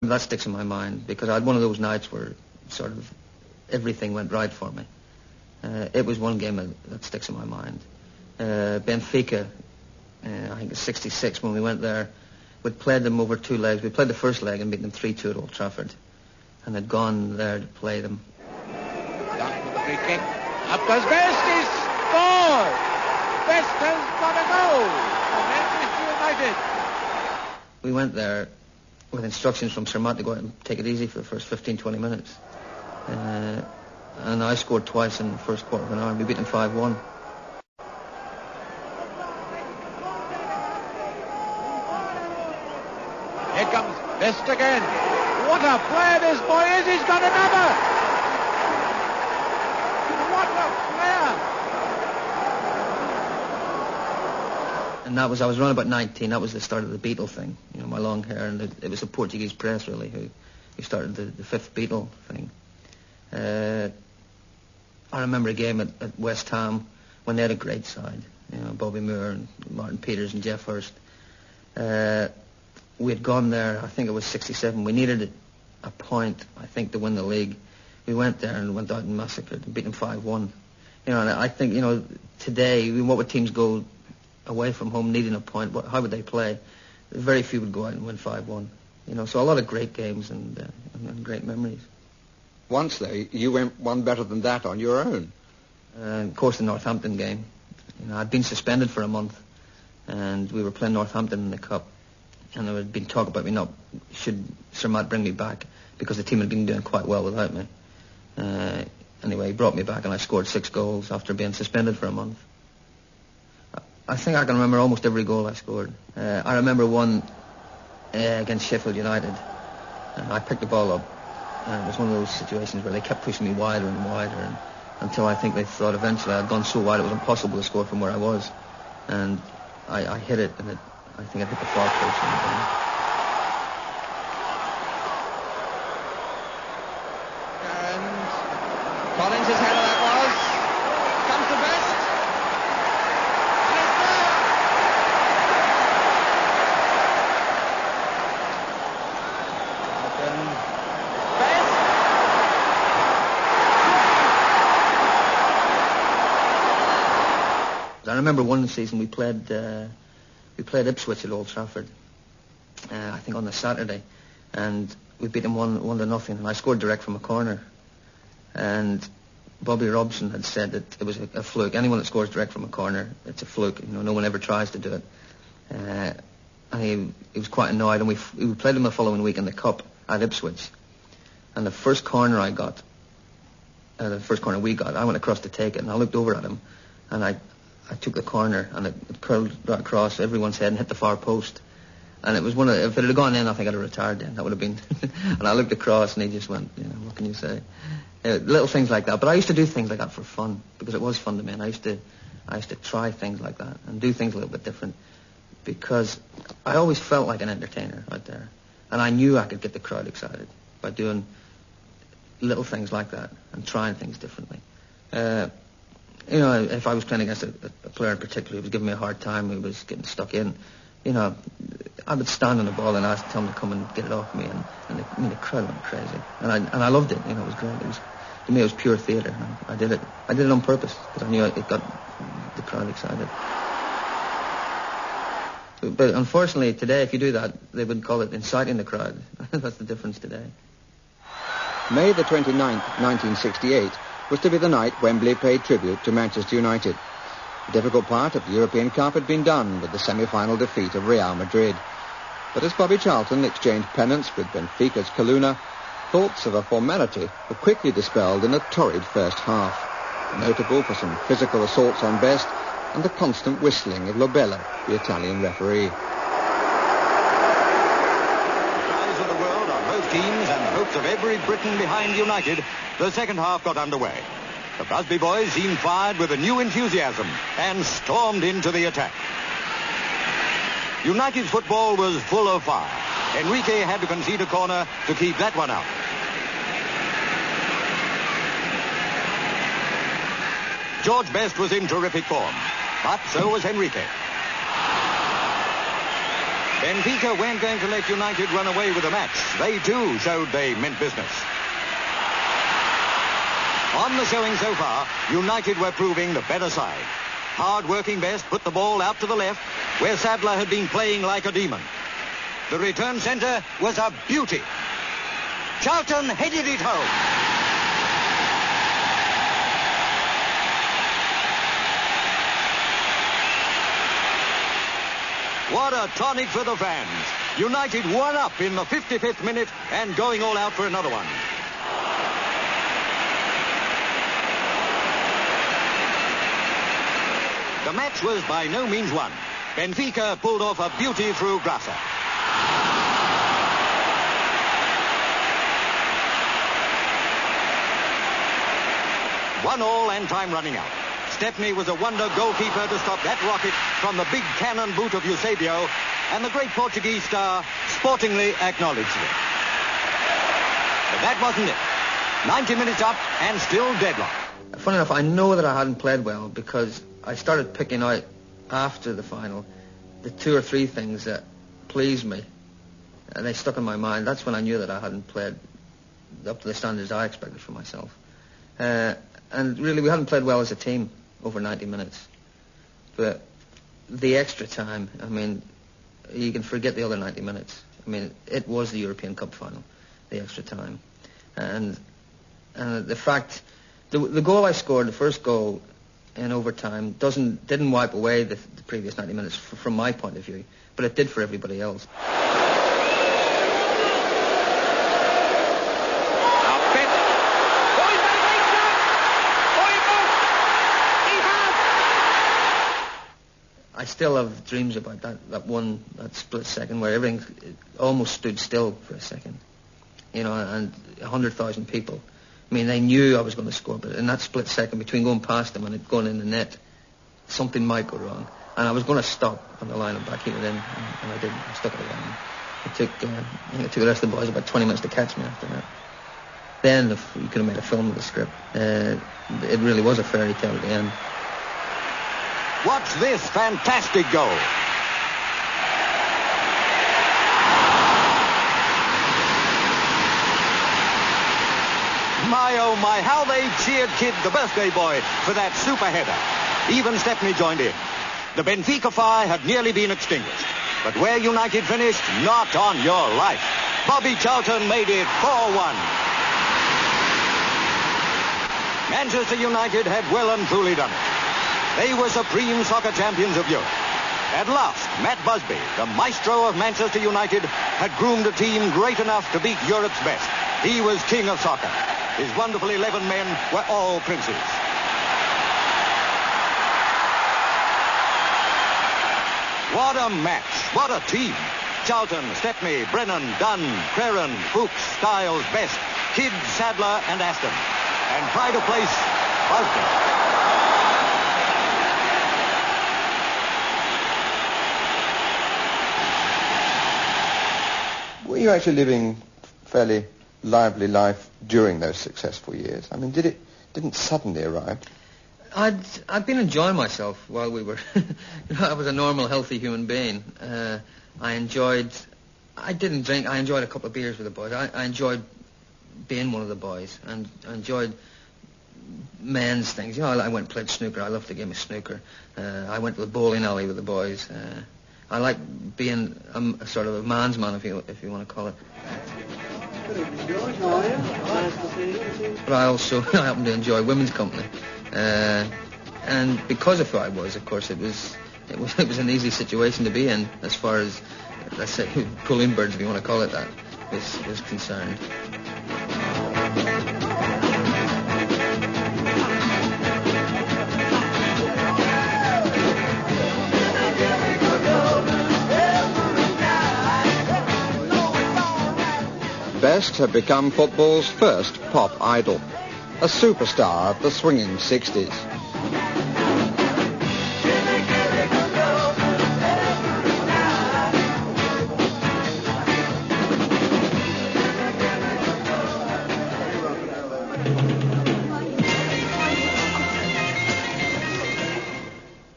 That sticks in my mind because I had one of those nights where sort of everything went right for me. It was one game that sticks in my mind. Benfica, I think it's 66 when we went there. We'd played them over 2 legs. We played the first leg and beat them 3-2 at Old Trafford. And had gone there to play them. Young with the free kick. Up goes Best. He's scored. Best has got a goal for Manchester United. We went there with instructions from Sir Matt to go out and take it easy for the first 15-20 minutes. And I scored twice in the first quarter of an hour. We beat them 5-1. Here comes Best again. What a player this boy is. He's got another. What a player. And I was around about 19. That was the start of the Beatle thing. You know, my long hair. And it was the Portuguese press, really, who started the fifth Beatle thing. I remember a game at West Ham when they had a great side. You know, Bobby Moore and Martin Peters and Jeff Hurst. We had gone there, I think it was 67. We needed a point, I think, to win the league. We went there and went out and massacred and beat them 5-1. You know, and I think, you know, today, what would teams go away from home needing a point? How would they play? Very few would go out and win 5-1. You know, so a lot of great games and great memories. Once, though, you went one better than that on your own. Of course, the Northampton game. You know, I'd been suspended for a month, and we were playing Northampton in the Cup. And there had been talk about me should Sir Matt bring me back because the team had been doing quite well without me. Anyway, he brought me back and I scored 6 goals after being suspended for a month. I think I can remember almost every goal I scored. I remember one against Sheffield United. I picked the ball up and it was one of those situations where they kept pushing me wider and wider until I think they thought eventually I'd gone so wide it was impossible to score from where I was. And I hit it and I think I hit the far post. And Collins' header that was. Comes to Best. And it's there. Open. Best. I remember one season we played Ipswich at Old Trafford, I think on the Saturday, and we beat them 1-0, and I scored direct from a corner. And Bobby Robson had said that it was a fluke. Anyone that scores direct from a corner, it's a fluke. You know, no one ever tries to do it. And he was quite annoyed, and we played him the following week in the Cup at Ipswich. And the first corner we got, I went across to take it, and I looked over at him, and I took the corner and it curled right across everyone's head and hit the far post. And it was if it had gone in, I think I'd have retired then. That would have been... And I looked across and he just went, you know, what can you say? Little things like that. But I used to do things like that for fun because it was fun to me. And I used to try things like that and do things a little bit different because I always felt like an entertainer out there. And I knew I could get the crowd excited by doing little things like that and trying things differently. You know, if I was playing against a player in particular who was giving me a hard time, who was getting stuck in, you know, I would stand on the ball and tell him to come and get it off me, and the crowd went crazy, and I loved it. You know, it was great. To me, it was pure theatre. I did it on purpose because I knew it got the crowd excited. But unfortunately, today, if you do that, they would call it inciting the crowd. That's the difference today. May the 29th, 1968, was to be the night Wembley paid tribute to Manchester United. The difficult part of the European Cup had been done with the semi-final defeat of Real Madrid. But as Bobby Charlton exchanged pennants with Benfica's Kaluna, thoughts of a formality were quickly dispelled in a torrid first half, notable for some physical assaults on Best and the constant whistling of Lobella, the Italian referee. Eyes of the world on both teams and the hopes of every Briton behind United, the second half got underway. The Busby boys seemed fired with a new enthusiasm and stormed into the attack. United's football was full of fire. Enrique had to concede a corner to keep that one out. George Best was in terrific form, but so was Enrique. Benfica weren't going to let United run away with the match. They, too, showed they meant business. On the showing so far, United were proving the better side. Hard-working Best put the ball out to the left, where Sadler had been playing like a demon. The return centre was a beauty. Charlton headed it home. What a tonic for the fans. United won up in the 55th minute and going all out for another one. The match was by no means won. Benfica pulled off a beauty through Grassa. One all and time running out. Stepney was a wonder goalkeeper to stop that rocket from the big cannon boot of Eusebio, and the great Portuguese star sportingly acknowledged it. But that wasn't it. 90 minutes up and still deadlock. Funny enough, I know that I hadn't played well because I started picking out after the final the 2 or 3 things that pleased me, and they stuck in my mind. That's when I knew that I hadn't played up to the standards I expected for myself. And really, we hadn't played well as a team over 90 minutes. But the extra time, I mean, you can forget the other 90 minutes. I mean, it was the European Cup final, the extra time. And the fact, the goal I scored, the first goal in overtime, didn't wipe away the previous 90 minutes from my point of view, but it did for everybody else. I still have dreams about that split second where everything almost stood still for a second, you know, and 100,000 people. I mean, they knew I was going to score, but in that split second between going past them and it going in the net, something might go wrong. And I was going to stop on the line and back it in, and I didn't. I stuck it around. I think it took the rest of the boys about 20 minutes to catch me after that. Then, if you could have made a film of the script, it really was a fairy tale at the end. Watch this fantastic goal. My, oh my, how they cheered Kid, the birthday boy, for that super header. Even Stepney joined in. The Benfica fire had nearly been extinguished. But where United finished, not on your life. Bobby Charlton made it 4-1. Manchester United had well and truly done it. They were supreme soccer champions of Europe. At last, Matt Busby, the maestro of Manchester United, had groomed a team great enough to beat Europe's best. He was king of soccer. His wonderful 11 men were all princes. What a match. What a team. Charlton, Stepney, Brennan, Dunn, Creran, Fuchs, Styles, Best, Kidd, Sadler, and Aston. And pride of place, Busby. Were you actually living fairly lively life during those successful years? I mean, didn't suddenly arrive? I'd been enjoying myself while we were... I was a normal, healthy human being. I didn't drink. I enjoyed a couple of beers with the boys. I enjoyed being one of the boys. And I enjoyed men's things. You know, I went and played snooker. I loved the game of snooker. I went to the bowling alley with the boys. I like being a sort of a man's man, if you want to call it. But I also happen to enjoy women's company, and because of who I was, of course, it was an easy situation to be in as far as, let's say, pulling birds, if you want to call it that, was concerned. Best had become football's first pop idol, a superstar of the swinging 60s.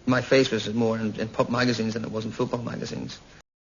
My face was more in pop magazines than it was in football magazines.